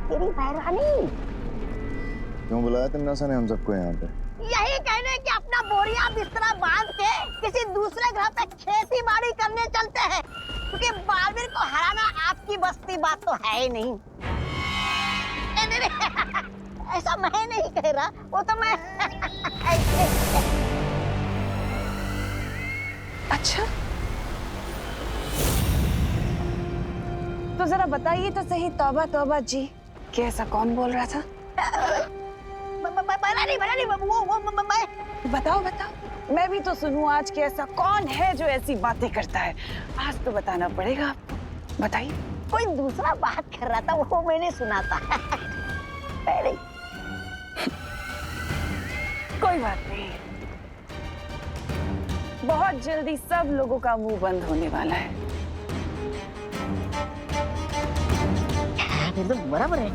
तेरी बहरानी। क्यों बुलाया तिमनासा ने हम सबको यहाँ पे? यही कहने कि अपना बोरिया बिस्तरा बांध के किसी दूसरे ग्रह पे खेती बाड़ी करने चलते हैं, क्योंकि बालवीर को हराना आपकी बस की बात तो है ही नहीं। नहीं, ऐसा मैं नहीं कह रहा, वो तो मैं अच्छा, तो जरा बताइए तो सही, तौबा तौबा जी, कि ऐसा कौन बोल रहा था? बना नहीं वो मैं। बताओ बताओ, मैं भी तो सुनूं आज कि ऐसा कौन है जो ऐसी बातें करता है। आज तो बताना पड़ेगा आपको, बताइए। कोई दूसरा बात कर रहा था, वो मैंने सुना था पहले। कोई बात नहीं, बहुत जल्दी सब लोगों का मुंह बंद होने वाला है। एकदम बराबर है।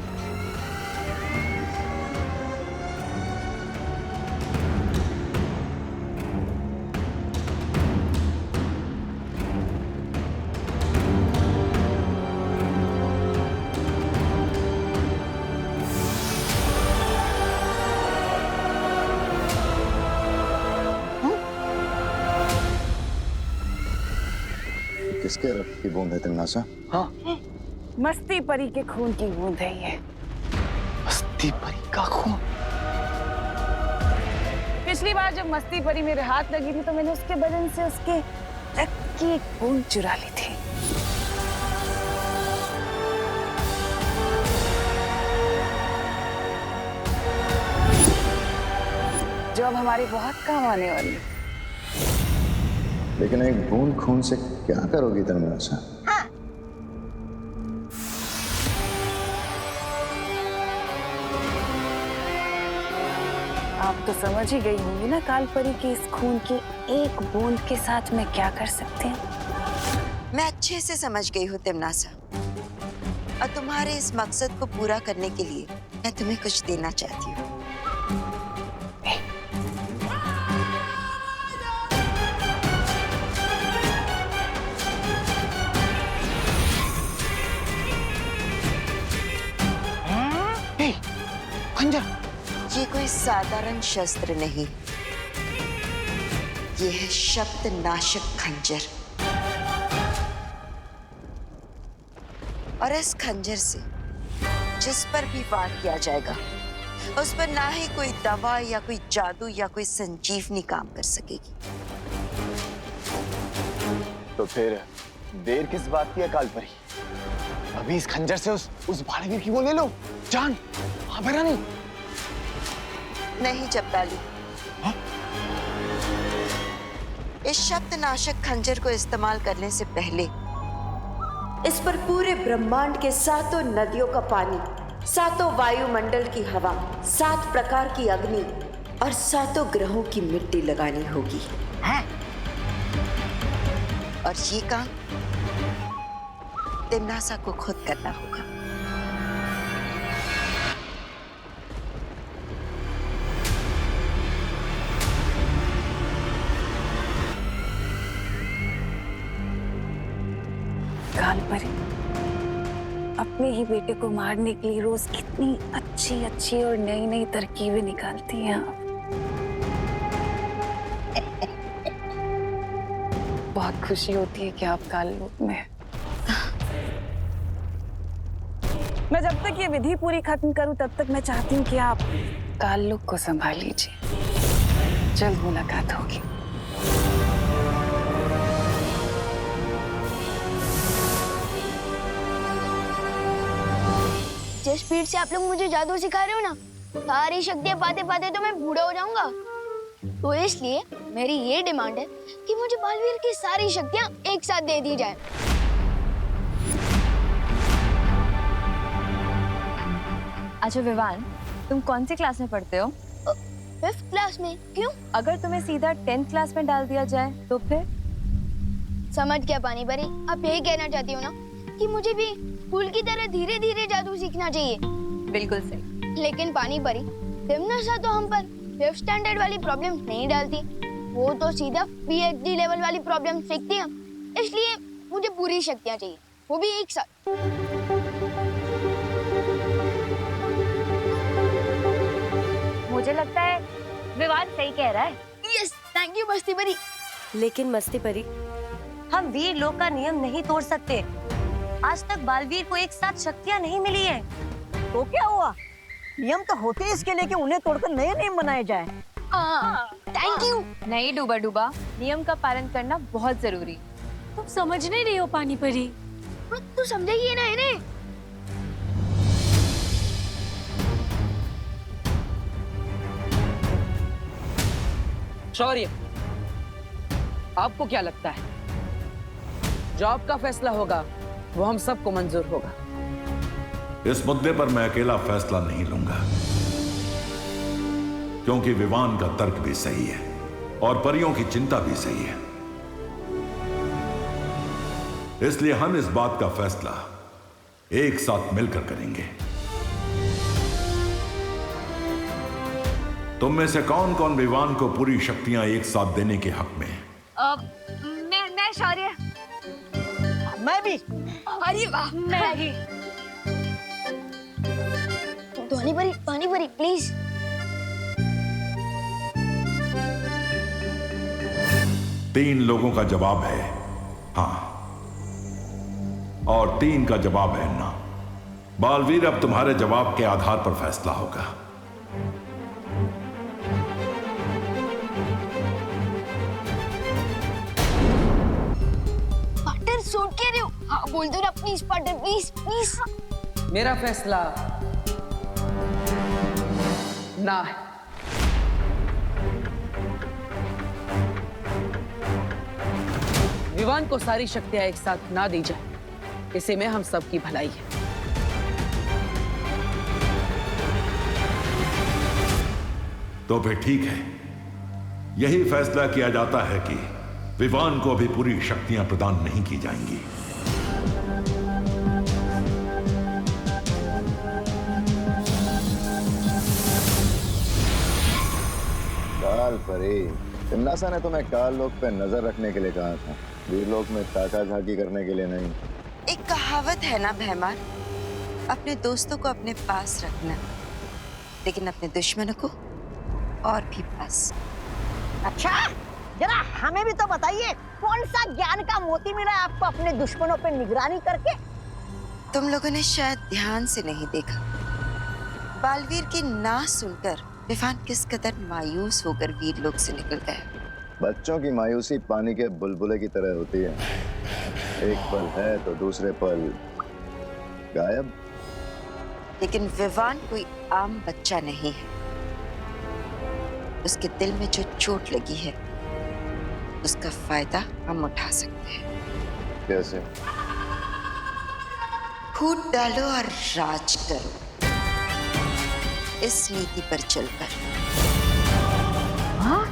किसके रक्त की बूंद है तिमनासा? हाँ, मस्ती परी के खून की बूंद है ये। मस्ती परी का खून? पिछली बार जब मस्ती परी मेरे हाथ लगी थी तो मैंने उसके बदन से उसके रक्त की एक बूंद चुरा ली थी। जो अब हमारे बहुत काम आने वाली है। लेकिन एक बूंद खून से क्या करोगी तिमनासा? हाँ। आप तो समझ ही गई होंगी ना काल परी की इस खून की एक बूंद के साथ मैं क्या कर सकती हूँ। मैं अच्छे से समझ गई हूँ तिमनासा, और तुम्हारे इस मकसद को पूरा करने के लिए मैं तुम्हें कुछ देना चाहती हूँ। खंजर? ये कोई साधारण शस्त्र नहीं, ये है शब्द नाशक खंजर। और इस खंजर से जिस पर भी वार किया जाएगा, उस पर ना ही कोई दवा या कोई जादू या कोई संजीवनी काम कर सकेगी। तो फिर देर किस बात की है काल परी? अभी इस खंजर से उस बालवीर की वो ले लो जान। हाँ बहरानी? नहीं जब्बाली, इस शब्द नाशक खंजर को इस्तेमाल करने से पहले इस पर पूरे ब्रह्मांड के 7 नदियों का पानी, 7 वायुमंडल की हवा, 7 प्रकार की अग्नि और 7 ग्रहों की मिट्टी लगानी होगी। हाँ। और ये काम तिमनासा को खुद करना होगा। काल परी अपने ही बेटे को मारने के लिए रोज कितनी अच्छी अच्छी और नई नई तरकीबें निकालती हैं आप। बहुत खुशी होती है कि आप काल लोक में हैं। मैं जब तक ये विधि पूरी खत्म करूं तब तक मैं चाहती हूँ कि आप काल लोक को संभाल लीजिए। जल्द मुलाकात होगी। जिस स्पीड से आप लोग मुझे जादू सिखा रहे हो ना, सारी शक्तियाँ पाते पाते तो मैं बूढ़ा हो जाऊंगा। तो इसलिए मेरी ये डिमांड है कि मुझे बालवीर की सारी शक्तियाँ एक साथ दे दी जाए। अच्छा विवान, तुम कौन सी क्लास में पढ़ते हो? 5th क्लास में। क्यों? अगर तुम्हें सीधा 10th क्लास में डाल दिया जाए तो फिर? समझ क्या पानी परी, आप यही कहना चाहती हो ना कि मुझे भी फूल की तरह धीरे धीरे जादू सीखना चाहिए? बिल्कुल सही। लेकिन पानी परी, तिमनासा तो हम पर 5th स्टैंडर्ड वाली प्रॉब्लम नहीं डालती, वो तो सीधा PhD लेवल वाली प्रॉब्लम सीखती है। इसलिए मुझे पूरी शक्तियाँ चाहिए, वो भी एक साथ। मुझे लगता है विवान सही कह रहा है। यस, थैंक यू मस्ती परी। लेकिन मस्ती परी, हम वीर लोक का नियम नहीं तोड़ सकते। आज तक बालवीर को एक साथ शक्तियाँ नहीं मिली है। तो क्या हुआ? नियम तो होते हैं इसके लिए कि उन्हें तोड़कर नए नियम बनाए जाए। Thank you. नहीं डूबा डूबा, नियम का पालन करना बहुत जरूरी। तुम समझ नहीं रही हो पानी परी। तू समझेगी ना इन्हें? शौर्य, आपको क्या लगता है जो आपका फैसला होगा वो हम सबको मंजूर होगा? इस मुद्दे पर मैं अकेला फैसला नहीं लूंगा, क्योंकि विवान का तर्क भी सही है और परियों की चिंता भी सही है। इसलिए हम इस बात का फैसला एक साथ मिलकर करेंगे। तुम में से कौन कौन विवान को पूरी शक्तियां एक साथ देने के हक में है? मैं शौर्य। मैं भी। अरे वाह, मैं भी। पानी परी प्लीज। तीन लोगों का जवाब है हाँ, और तीन का जवाब है ना। बालवीर, अब तुम्हारे जवाब के आधार पर फैसला होगा। पार्टनर सूट कह रहे हो? हाँ बोल दो ना प्लीज पार्टनर, प्लीज प्लीज। मेरा फैसला ना है। विवान को सारी शक्तियां एक साथ ना दी जाए, इसी में हम सबकी भलाई है। तो फिर ठीक है, यही फैसला किया जाता है कि विवान को अभी पूरी शक्तियां प्रदान नहीं की जाएंगी। काल परी, तिन्नासा ने तुम्हें काल लोक पे नजर रखने के लिए कहा था, वीर लोक में ताका झाकी करने के लिए नहीं। एक कहावत है ना भैमार, अपने दोस्तों को अपने पास रखना, लेकिन अपने दुश्मनों को और भी पास। अच्छा, जरा हमें भी तो बताइए, कौन सा ज्ञान का मोती मिला आपको अपने दुश्मनों पे निगरानी करके? तुम लोगों ने शायद ध्यान से नहीं देखा, बालवीर की ना सुनकर विवान किस कदर मायूस होकर वीर लोक से निकल गया। बच्चों की मायूसी पानी के बुलबुले की तरह होती है, एक पल है तो दूसरे पल गायब। लेकिन विवान कोई आम बच्चा नहीं है, उसके दिल में जो चोट लगी है उसका फायदा हम उठा सकते हैं। कैसे? फूट डालो और राज करो, इस नीति पर चलकर। हाँ?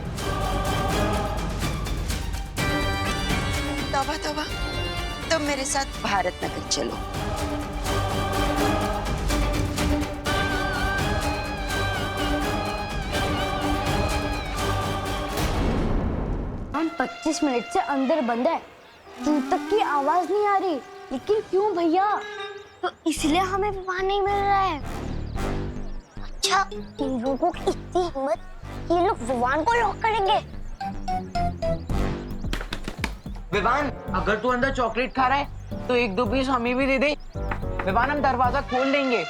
तौबा तौबा, तुम मेरे साथ भारत नगर चलो। हम 25 मिनट से अंदर बंद है, दूर तक की आवाज नहीं आ रही। लेकिन क्यों भैया? तो इसलिए हमें विवान नहीं मिल रहा है। अच्छा, इन लोगों की इतनी हिम्मत, ये लोग विवान को लॉक करेंगे। विवान, अगर तू अंदर चॉकलेट खा रहा है तो एक दो पीस हमें भी दे दे। विवान, हम दरवाजा खोल देंगे।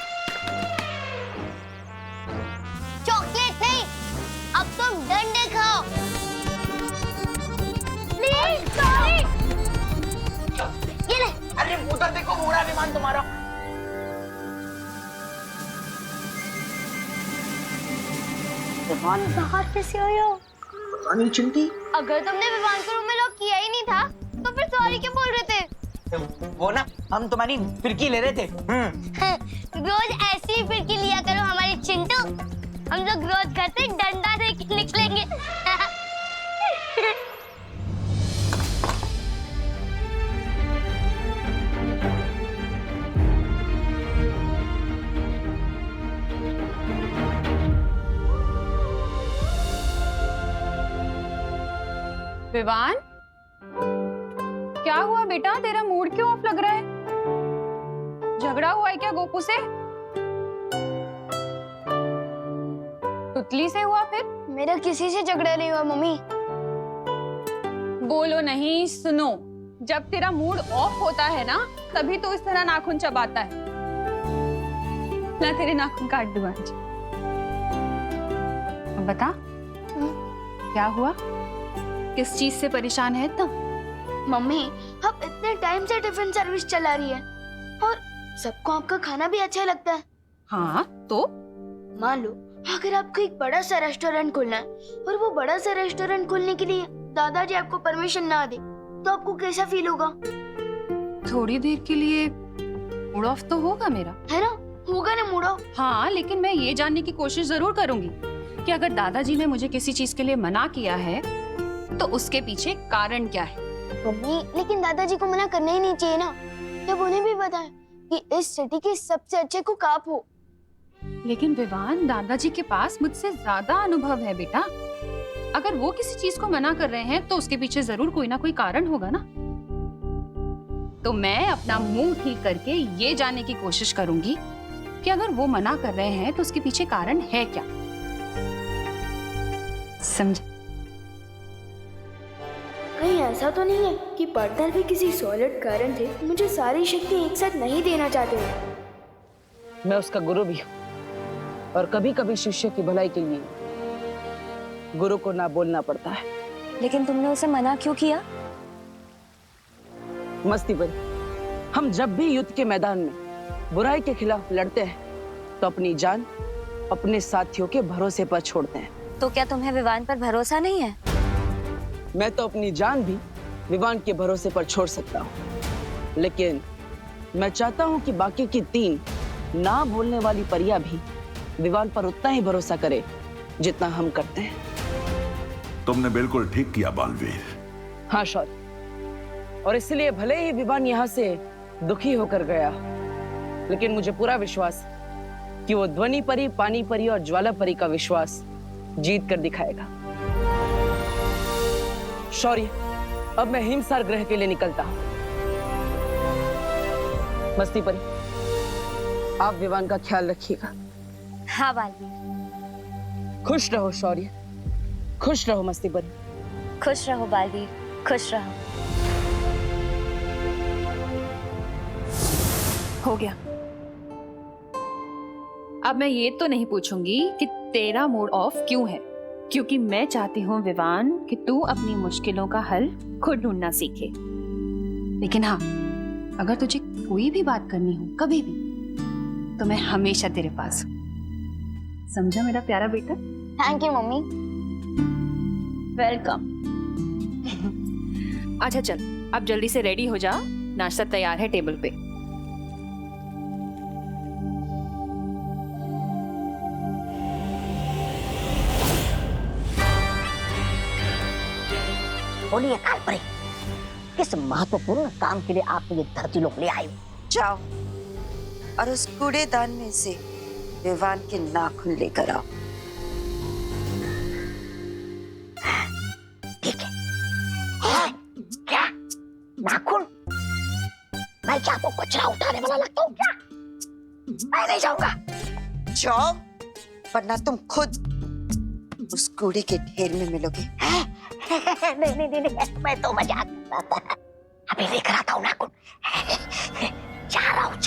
चॉकलेट नहीं, अब तुम डंडे खाओ। Please, sorry. ये ले। अरे उधर देखो, उड़ा विमान तुम्हारा। विवान बाहर कैसे आया? अनिल चिंटी, अगर तुमने विवान को रूम में लॉक किया ही नहीं था तो फिर सॉरी क्यों बोल रहे थे? वो ना, हम तुम्हारी फिरकी ले रहे थे। रोज ऐसी ही फिरकी लिया करो हमारी चिंटू, हम लोग रोज घर से डंडा लेके निकलेंगे। विवान, क्या हुआ बेटा? तेरा मूड क्यों ऑफ लग रहा है? झगड़ा हुआ है क्या गोपू से? तो तितली से हुआ फिर? मेरा किसी से झगड़ा नहीं हुआ मम्मी। बोलो नहीं, सुनो। जब तेरा मूड ऑफ होता है ना, तभी तो इस तरह नाखून चबाता है। मैं तेरे नाखून काट दूं आज। अब बता, क्या हुआ? किस चीज से परेशान है इतना? मम्मी, अब इतने टाइम से टिफिन सर्विस चला रही है और सबको आपका खाना भी अच्छा लगता है। हाँ तो? मान लो अगर आपको एक बड़ा सा रेस्टोरेंट खोलना है और वो बड़ा सा रेस्टोरेंट खोलने के लिए दादाजी आपको परमिशन ना दे, तो आपको कैसा फील होगा? थोड़ी देर के लिए मूड ऑफ तो होगा मेरा, है ना? होगा ना मूड ऑफ। हाँ, लेकिन मैं ये जानने की कोशिश जरूर करूंगी कि अगर दादाजी ने मुझे किसी चीज के लिए मना किया है तो उसके पीछे कारण क्या है। मम्मी, लेकिन दादाजी को मना करना ही नहीं चाहिए ना, जब उन्हें भी पता है कि इस सिटी के सबसे अच्छे कुक आप हो। लेकिन विवान, दादाजी के पास मुझसे ज्यादा अनुभव है बेटा। अगर वो किसी चीज को मना कर रहे हैं तो उसके पीछे जरूर कोई ना कोई कारण होगा ना। तो मैं अपना मुंह ठीक करके ये जानने की कोशिश करूंगी कि अगर वो मना कर रहे हैं तो उसके पीछे कारण है क्या। समझ? कहीं ऐसा तो नहीं है कि पार्टनर भी किसी सॉलिड कारण से मुझे सारी शक्ति एक साथ नहीं देना चाहते हैं। मैं उसका गुरु भी हूँ और कभी कभी शिष्य की भलाई के लिए गुरु को ना बोलना पड़ता है। लेकिन तुमने उसे मना क्यों किया? मस्ती परी, हम जब भी युद्ध के मैदान में बुराई के खिलाफ लड़ते हैं तो अपनी जान अपने साथियों के भरोसे पर छोड़ते हैं। तो क्या तुम्हें विवान पर भरोसा नहीं है? मैं तो अपनी जान भी विवान के भरोसे पर छोड़ सकता हूँ, लेकिन मैं चाहता हूँ कि बाकी की 3 ना बोलने वाली परियां भी विवान पर उतना ही भरोसा करे जितना हम करते हैं। तुमने बिल्कुल ठीक किया बालवीर। हाँ शौर्य, और इसलिए भले ही विवान यहाँ से दुखी होकर गया, लेकिन मुझे पूरा विश्वास कि वो ध्वनि परी, पानी परी और ज्वाला परी का विश्वास जीत कर दिखाएगा। शौर्य, अब मैं हिमसार ग्रह के लिए निकलता हूँ। मस्ती परी, आप विवान का ख्याल रखिएगा। हाँ बालवीर। खुश रहो शौर्य, खुश रहो मस्ती परी। खुश रहो बालवीर, खुश रहो। हो गया। अब मैं ये तो नहीं पूछूंगी कि तेरा मूड ऑफ क्यों है, क्योंकि मैं चाहती हूँ विवान कि तू अपनी मुश्किलों का हल खुद ढूंढना सीखे। लेकिन हाँ, अगर तुझे कोई भी बात करनी हो कभी भी, तो मैं हमेशा तेरे पास हूँ। समझा मेरा प्यारा बेटा? Thank you mummy. वेलकम। अच्छा चल, अब जल्दी से रेडी हो जा, नाश्ता तैयार है टेबल पे। बोलिए कालपरी, किस महत्वपूर्ण काम के लिए आप ये धरती लोग ले आए? जाओ और उस कूड़ेदान में से विवान के नाखून लेकर आओ। ठीक है। क्या नाखून? मैं क्या आपको कचरा उठाने वाला लगता हूँ क्या? मैं नहीं जाऊंगा। जाओ, वरना तुम खुद उस कूड़े के ढेर में मिलोगे। नहीं नहीं नहीं, मैं तो मजाक कर रहा था। अभी लेकर आता हूँ नाखून। जा रहा हूँ।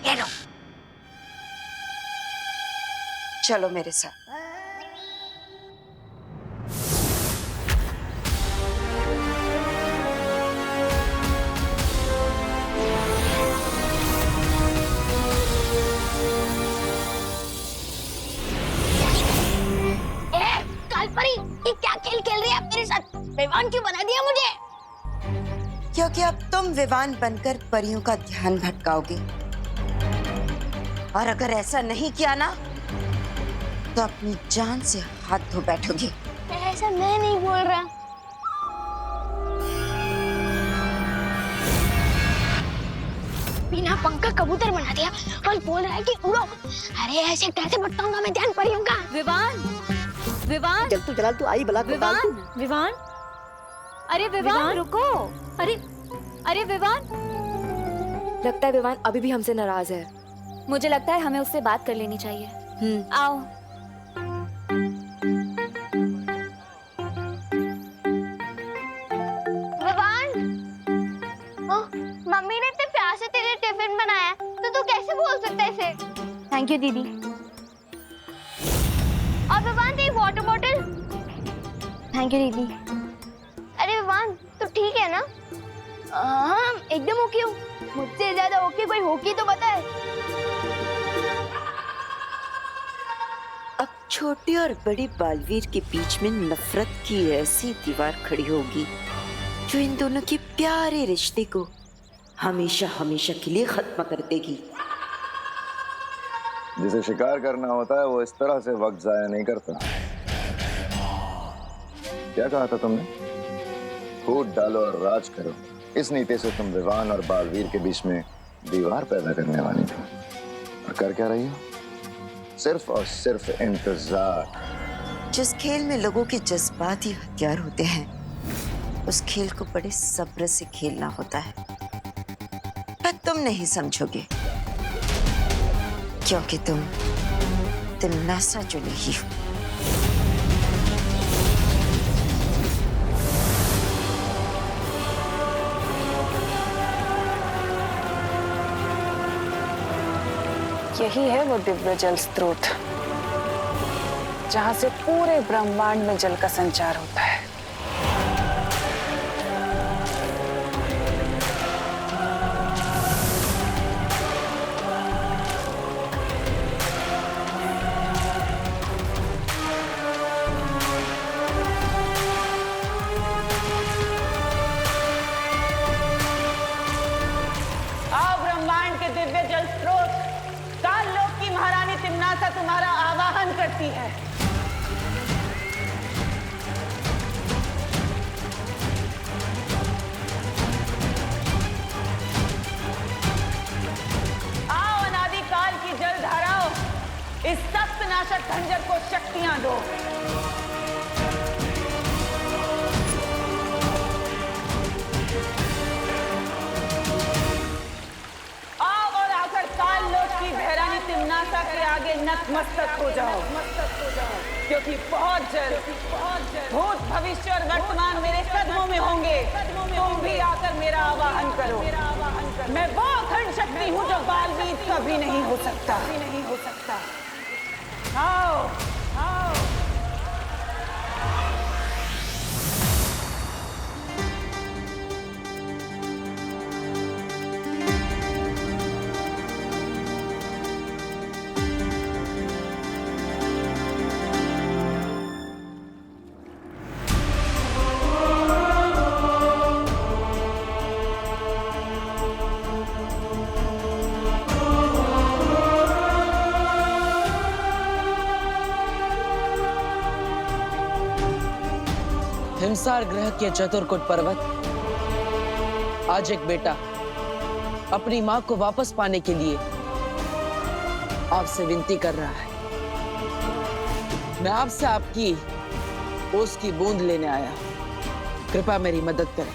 ये लो। चलो मेरे साथ। कालपरी, ये क्या खेल खेल रही है आप मेरे साथ? विवान क्यों बना दिया मुझे? क्योंकि अब तुम विवान बनकर परियों का ध्यान भटकाओगे, और अगर ऐसा नहीं किया ना तो अपनी जान से हाथ धो बैठोगे। ऐसा मैं नहीं बोल रहा। बिना पंख का कबूतर बना दिया और बोल रहा है कि उड़ो। अरे ऐसे कैसे बताऊंगा मैं ध्यान परियों का। विवान, विवान, जल तू जलाल तू आई बला को डाल विवान, तू। विवान, अरे विवान रुको। अरे अरे विवान, लगता है विवान अभी भी हमसे नाराज है। मुझे लगता है हमें उससे बात कर लेनी चाहिए। आओ। मम्मी ने इतने प्यार से तेरे टिफिन बनाया तो तू कैसे बोल सकता है इसे? थैंक यू दीदी। और विवान तेरी वाटर बॉटल। थैंक यू दीदी। अरे विवान तू ठीक है ना? हाँ एकदम ओके हूँ। मुझसे ज्यादा ओके कोई होगी तो बताए। अब छोटी और बड़ी बालवीर के बीच में नफरत की ऐसी दीवार खड़ी होगी जो इन दोनों के प्यारे रिश्ते को हमेशा हमेशा के लिए खत्म कर देगी। जिसे शिकार करना होता है वो इस तरह से वक्त जाया नहीं करता। क्या कहा था तुमने? फूट डालो और राज करो। इस नीति से तुम विवान और बालवीर के बीच में दीवार पैदा करने वाली थी। और कर क्या रही हो? सिर्फ और सिर्फ इंतजार। जिस खेल में लोगों के जज्बात ही हथियार होते हैं उस खेल को बड़े सब्र से खेलना होता है। पर तुम नहीं समझोगे क्योंकि तुम तिमनासा जो नहीं हो। यही है वो दिव्य जल स्रोत जहां से पूरे ब्रह्मांड में जल का संचार होता है। तुम्हारा आवाहन करती है। आओ अनादिकाल की जल धाराओं, इस सख्त नाशक खंजर को शक्तियां दो। तिमनासा के आगे नतमस्तक हो जाओ, क्योंकि बहुत जल्द भूत भविष्य और वर्तमान मेरे कदमों में होंगे। तुम भी आकर मेरा आवाहन करो। मैं वो अखंड शक्ति हूँ जो बालवीर कभी नहीं हो सकता। आओ, आओ। हिमसार ग्रह के चतुर्कुट पर्वत आज एक बेटा अपनी मां को वापस पाने के लिए आपसे विनती कर रहा है। मैं आपसे आपकी ओस की बूंद लेने आया। कृपया मेरी मदद करें।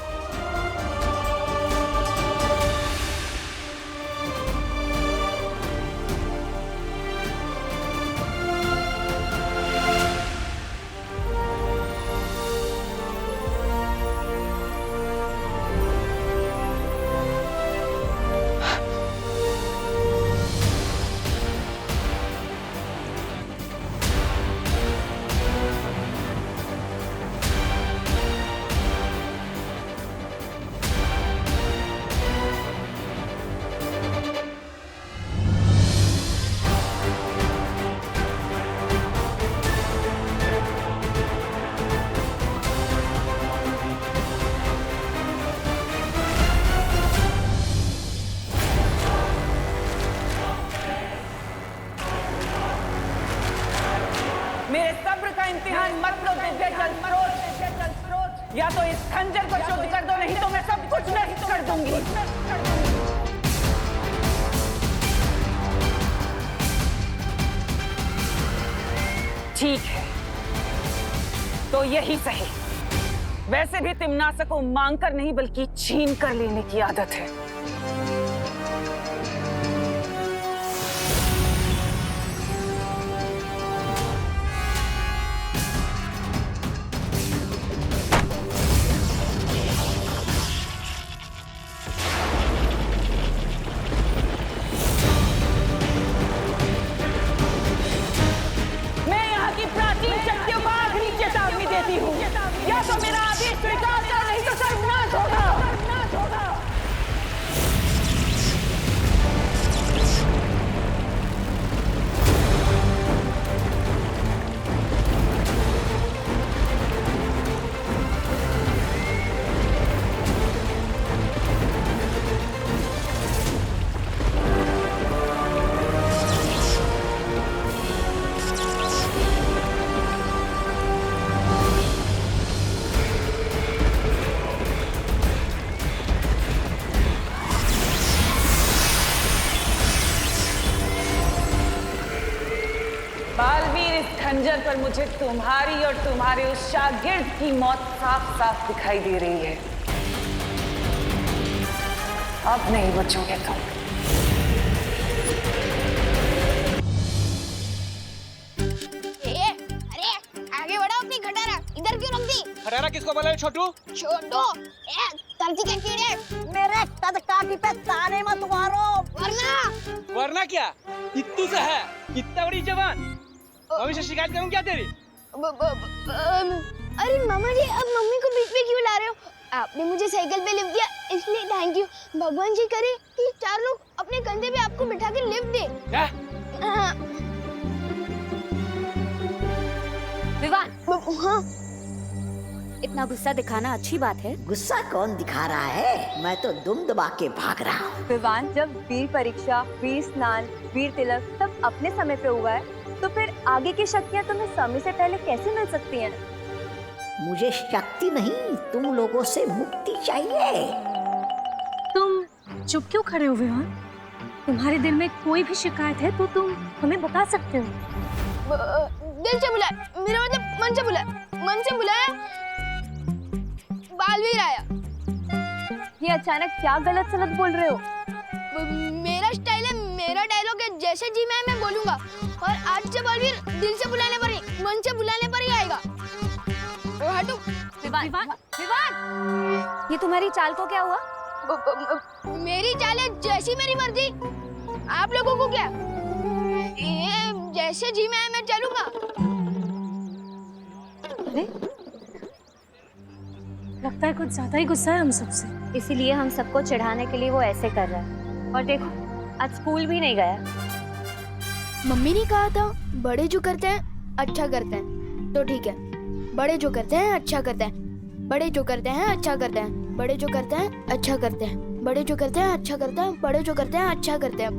मेरे सब्र का इम्तिहान मत लो दिव्य जल स्रोत। या तो इस खंजर को शुद्ध कर दो, नहीं तो मैं सब कुछ नष्ट कर दूंगी। ठीक है, तो यही सही। वैसे भी तिम्नासा को मांग कर नहीं बल्कि छीन कर लेने की आदत है। या तो मेरा आदेश स्वीकार कर, नहीं तो सर्वनाश होगा। बालवीर, इस खंजर पर मुझे तुम्हारी और तुम्हारे उस शागिर्द की मौत साफ साफ दिखाई दे रही है। अब नहीं बचोगे तुम। अरे आगे बढ़ो अपनी खटारा, इधर क्यों रख दी? खटारा किसको बोला है छोटू? छोटू, तलती के कीड़े, मेरे कदकाठी पे ताने मत मारो, वरना क्या? कित्तू से है, कितना बड़ी जवान। भविष्य शिकायत करूं क्या तेरी? अरे मामा जी, अब मम्मी को बीच में क्यों ला रहे हो? आपने मुझे साइकिल पे लिफ्ट दिया, इसलिए थैंक यू। भगवान जी करे कि चार लोग अपने कंधे पे आपको बिठा के लिफ्ट दे। क्या? हाँ। विवान, हाँ। इतना गुस्सा दिखाना अच्छी बात है? गुस्सा कौन दिखा रहा है? मैं तो दुम दबा के भाग रहा हूँ। विवान, जब वीर परीक्षा, वीर स्नान, वीर तिलक सब अपने समय पे हुआ है, तो फिर आगे की शक्तियाँ तुम्हें समय से पहले कैसे मिल सकती हैं? मुझे शक्ति नहीं, तुम लोगों से मुक्ति चाहिए। तुम चुप क्यों खड़े हो विवान? तुम्हारे दिल में कोई भी शिकायत है तो तुम हमें बता सकते हो। दिल से बुलाया, मेरा मतलब मन से बुलाया, मन से बुलाया। बालवीर आया। ये अचानक क्या गलत सलत बोल रहे हो? मेरा स्टाइल है, मेरा डायलॉग है, जैसे जी मैं बोलूंगा। और आज से बालवीर दिल से बुलाने पर ही, मन से बुलाने पर ही आएगा। हटो। विवान, विवान, ये तुम्हारी चाल को क्या हुआ? मेरी चाल है जैसी मेरी मर्जी। आप लोगों को क्या? ये जैसे जी मैं चलूंगा। अरे, लगता है कुछ ज्यादा ही गुस्सा है हम सबसे। इसीलिए हम सबको चिढ़ाने के लिए वो ऐसे कर रहा है। और देखो, आज स्कूल भी नहीं गया। मम्मी ने कहा था बड़े जो करते हैं अच्छा करते हैं, तो ठीक है। बड़े जो करते हैं अच्छा करते हैं, बड़े जो करते हैं अच्छा करते हैं, बड़े जो करते हैं अच्छा करते हैं, बड़े जो करते हैं अच्छा करते हैं, बड़े जो करते हैं अच्छा करते हैं।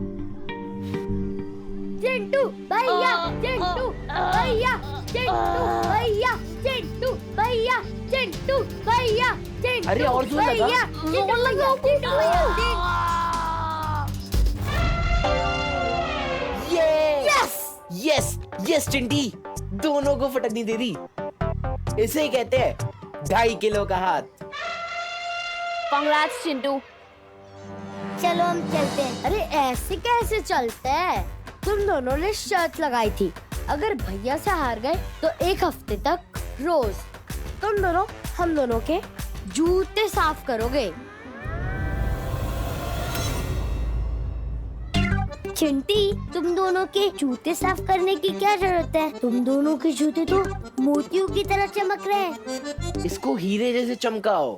चिंटू भैया, चिंटू भैया, चिंटू भैया, चिंटू भैया, चिंटू भैया, चिंटू। अरे और जोर लगा। चिंटू भैया। यस यस चिंटी, दोनों को फटकनी दे दी। इसे ही कहते हैं 2.5 किलो का हाथ। कांग्रेट्स चिंटू। चलो हम चलते हैं। अरे ऐसे कैसे चलते हैं? तुम दोनों ने शर्त लगाई थी, अगर भैया से हार गए तो 1 हफ्ते तक रोज तुम दोनों हम दोनों के जूते साफ करोगे। चिंटी, तुम दोनों के जूते साफ करने की क्या जरूरत है? तुम दोनों के जूते तो मोतियों की तरह चमक रहे हैं। इसको हीरे जैसे चमकाओ।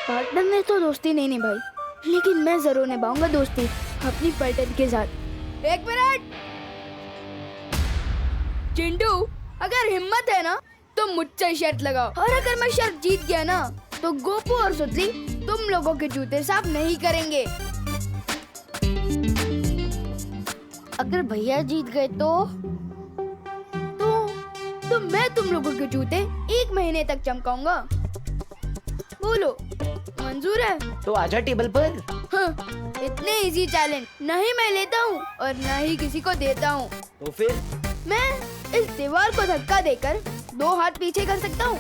पार्टनर ने तो दोस्ती नहीं निभाई, लेकिन मैं जरूर निभाऊंगा दोस्ती अपनी पार्टनर के साथ। 1 मिनट। चिंटू, अगर हिम्मत है ना तो मुझसे शर्त लगाओ, और अगर मैं शर्त जीत गया ना तो गोपू और सुतली तुम लोगों के जूते साफ नहीं करेंगे। अगर भैया जीत गए तो मैं तुम लोगों के जूते 1 महीने तक चमकाऊंगा। बोलो, मंजूर है? तो आजा टेबल पर। हाँ, इतने इजी चैलेंज नहीं मैं लेता हूँ और ना ही किसी को देता हूँ। तो फिर मैं इस दीवार को धक्का देकर 2 हाथ पीछे कर सकता हूँ।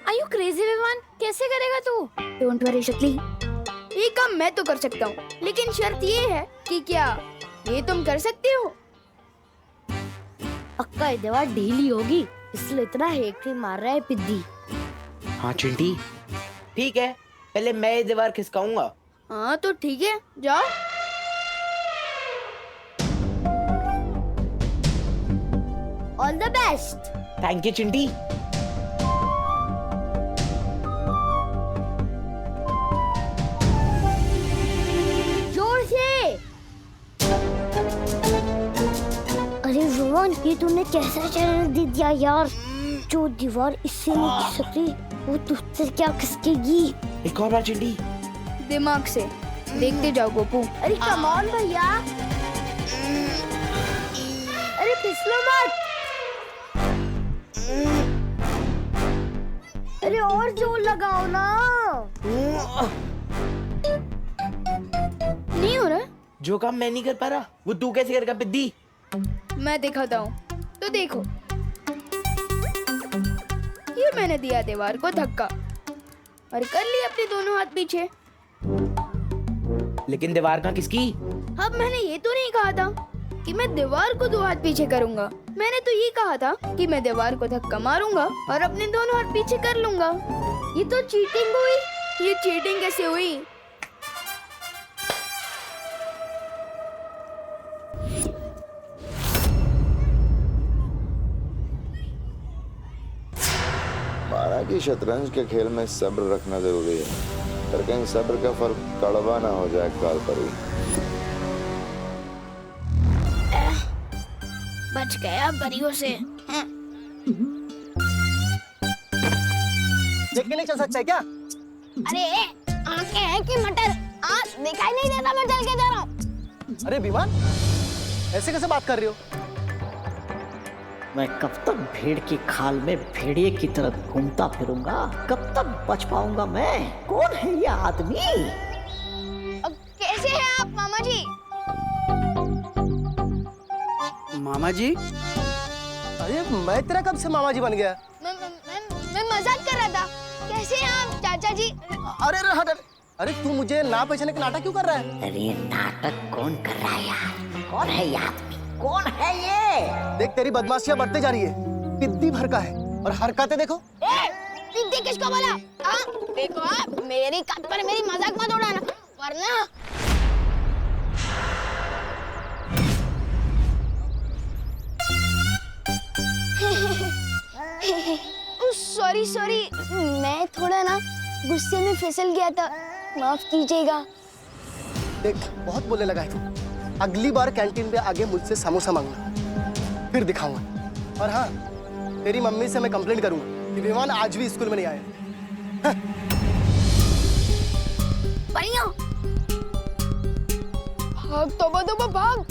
Are you crazy Vivaan? कैसे करेगा तू? डोंट वरी शक्ली, ये काम मैं तो कर सकता हूँ, लेकिन शर्त ये है कि क्या ये तुम कर सकते हो? पक्का ये दीवार ढीली होगी, इसलिए इतना हेक्टी मार रहा है पिद्दी। हाँ चिंटी, ठीक है, पहले मैं ये दीवार खिसकाऊंगा। हाँ तो ठीक है, जाओ। All the best. Thank you Chinti. जोर से। अरे विवान, ये तूने कैसा चैलेंज दे दिया यार? जो दीवार इससे नहीं खिसकती वो तुझसे क्या खिसकेगी? एक और बार चिंटी। दिमाग से देखते जाओ गोपू। अरे कम ऑन भैया, अरे फिसलो मत। अरे और जोर लगाओ ना। नहीं हो रहा? जो काम मैं नहीं कर पा रहा वो तू कैसे करेगा पिद्दी? मैं दिखाता हूँ, तो देखो। ये मैंने दिया दीवार को धक्का और कर ली अपने दोनों हाथ पीछे। लेकिन दीवार कहाँ किसकी? अब मैंने ये तो नहीं कहा था कि मैं दीवार को 2 हाथ पीछे करूंगा। मैंने तो ये कहा था कि मैं दीवार को धक्का मारूंगा और अपने दोनों हाथ पीछे कर लूंगा। ये तो चीटिंग हुई। ये चीटिंग कैसे हुई? माना कि शतरंज के खेल में सब्र रखना जरूरी है, पर कहीं सब्र का फल कड़वा ना हो जाए काल पर ही। बच गया परियों से। देख के नहीं चल सकता है क्या? अरे आंखें हैं कि मटर? दिखाई नहीं देता मैं चल के जा रहा हूँ। अरे विमान, ऐसे कैसे बात कर रही हो? मैं कब तक भेड़ की खाल में भेड़िए की तरह घूमता फिरूंगा? कब तक बच पाऊंगा मैं? कौन है ये आदमी? कैसे हैं आप मामा जी? मामा जी? अरे मैं तेरा कब से मामा जी बन गया? मैं मजाक कर रहा था। कैसे हैं आप चाचा जी? अरे हट। अरे तू मुझे ना पहचाने का नाटक क्यों कर रहा है? अरे नाटक कौन कर रहा है यार? कौन है ये आदमी? कौन है ये? देख तेरी बदमाशियां बढ़ते जा रही है। पिद्दी भर का है और हरकतें देखो। पिद्दी किसको बोला? देखो आप मेरी कद पर मेरी मजाक मत उड़ाना, वरना सॉरी, मैं थोड़ा ना गुस्से में फिसल गया था, माफ कीजिएगा। देख बहुत बोलने लगा है तू। अगली बार कैंटीन में आगे मुझसे समोसा मांगना, फिर दिखाऊंगा। और हाँ, तेरी मम्मी से मैं कंप्लेंट करूंगा कि विमान आज भी स्कूल में नहीं आया। परियों, भाग तोबा तोबा भाग।